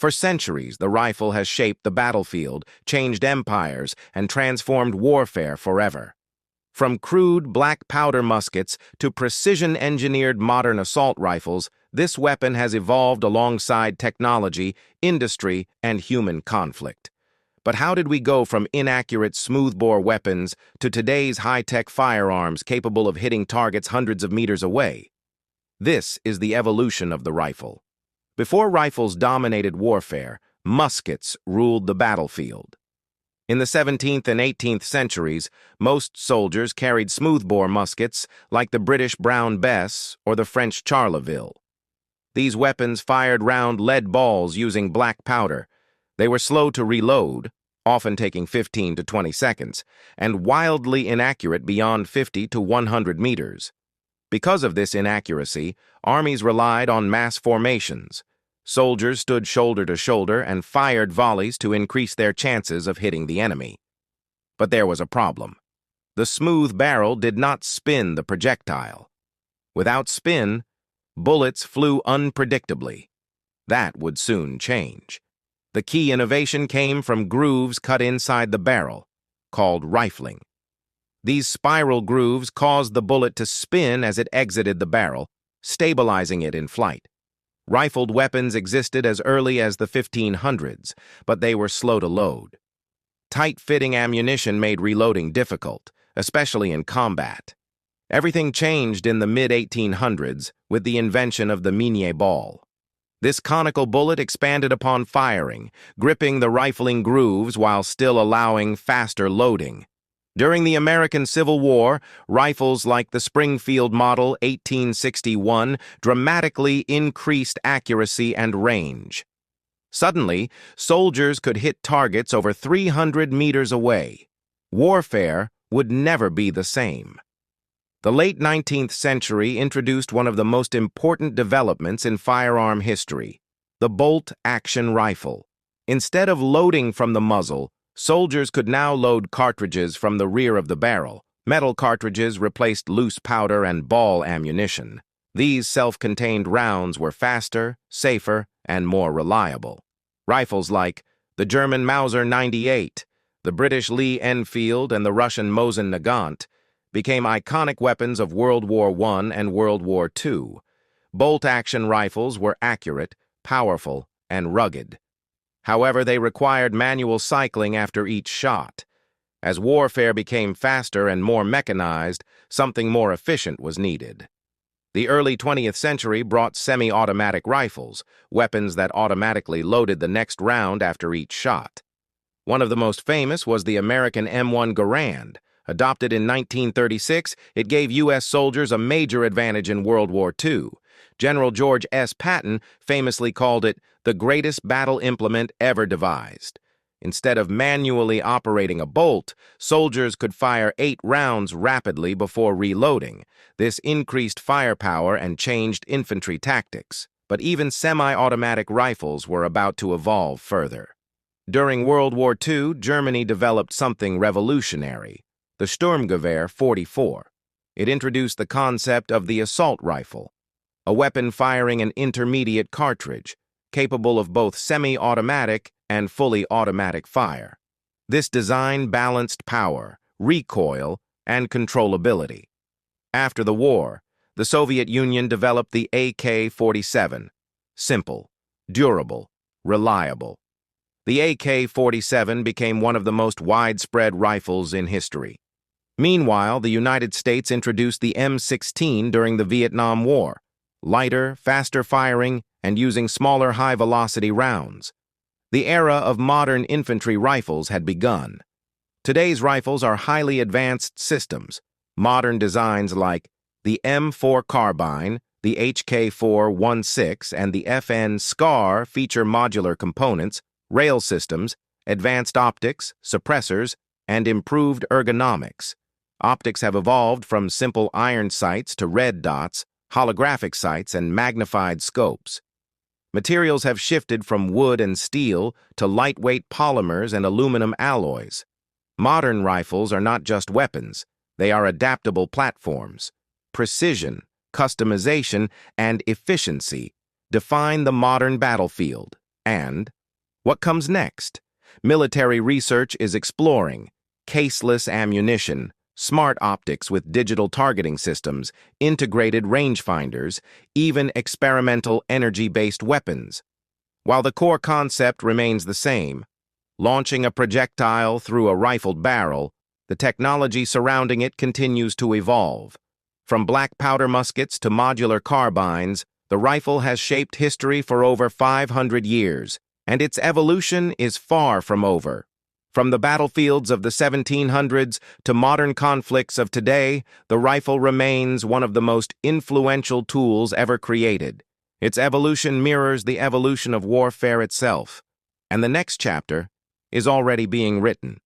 For centuries, the rifle has shaped the battlefield, changed empires, and transformed warfare forever. From crude black powder muskets to precision-engineered modern assault rifles, this weapon has evolved alongside technology, industry, and human conflict. But how did we go from inaccurate smoothbore weapons to today's high-tech firearms capable of hitting targets hundreds of meters away? This is the evolution of the rifle. Before rifles dominated warfare, muskets ruled the battlefield. In the 17th and 18th centuries, most soldiers carried smoothbore muskets like the British Brown Bess or the French Charleville. These weapons fired round lead balls using black powder. They were slow to reload, often taking 15 to 20 seconds, and wildly inaccurate beyond 50 to 100 meters. Because of this inaccuracy, armies relied on mass formations. Soldiers stood shoulder to shoulder and fired volleys to increase their chances of hitting the enemy. But there was a problem. The smooth barrel did not spin the projectile. Without spin, bullets flew unpredictably. That would soon change. The key innovation came from grooves cut inside the barrel, called rifling. These spiral grooves caused the bullet to spin as it exited the barrel, stabilizing it in flight. Rifled weapons existed as early as the 1500s, but they were slow to load. Tight-fitting ammunition made reloading difficult, especially in combat. Everything changed in the mid-1800s with the invention of the Minié ball. This conical bullet expanded upon firing, gripping the rifling grooves while still allowing faster loading. During the American Civil War, rifles like the Springfield Model 1861 dramatically increased accuracy and range. Suddenly, soldiers could hit targets over 300 meters away. Warfare would never be the same. The late 19th century introduced one of the most important developments in firearm history, the bolt-action rifle. Instead of loading from the muzzle, soldiers could now load cartridges from the rear of the barrel. Metal cartridges replaced loose powder and ball ammunition. These self-contained rounds were faster, safer, and more reliable. Rifles like the German Mauser 98, the British Lee Enfield, and the Russian Mosin Nagant became iconic weapons of World War I and World War II. Bolt-action rifles were accurate, powerful, and rugged. However, they required manual cycling after each shot. As warfare became faster and more mechanized, something more efficient was needed. The early 20th century brought semi-automatic rifles, weapons that automatically loaded the next round after each shot. One of the most famous was the American M1 Garand. Adopted in 1936, it gave U.S. soldiers a major advantage in World War II. General George S. Patton famously called it the greatest battle implement ever devised. Instead of manually operating a bolt, soldiers could fire 8 rounds rapidly before reloading. This increased firepower and changed infantry tactics. But even semi-automatic rifles were about to evolve further. During World War II, Germany developed something revolutionary, the Sturmgewehr 44. It introduced the concept of the assault rifle, a weapon firing an intermediate cartridge, capable of both semi-automatic and fully automatic fire. This design balanced power, recoil, and controllability. After the war, the Soviet Union developed the AK-47. Simple, durable, reliable. The AK-47 became one of the most widespread rifles in history. Meanwhile, the United States introduced the M16 during the Vietnam War, lighter, faster firing, and using smaller high-velocity rounds. The era of modern infantry rifles had begun. Today's rifles are highly advanced systems. Modern designs like the M4 carbine, the HK416, and the FN SCAR feature modular components, rail systems, advanced optics, suppressors, and improved ergonomics. Optics have evolved from simple iron sights to red dots, holographic sights, and magnified scopes. Materials have shifted from wood and steel to lightweight polymers and aluminum alloys. Modern rifles are not just weapons, they are adaptable platforms. Precision, customization, and efficiency define the modern battlefield. And what comes next? Military research is exploring caseless ammunition, smart optics with digital targeting systems, integrated rangefinders, even experimental energy-based weapons. While the core concept remains the same, launching a projectile through a rifled barrel, the technology surrounding it continues to evolve. From black powder muskets to modular carbines, the rifle has shaped history for over 500 years, and its evolution is far from over. From the battlefields of the 1700s to modern conflicts of today, the rifle remains one of the most influential tools ever created. Its evolution mirrors the evolution of warfare itself, and the next chapter is already being written.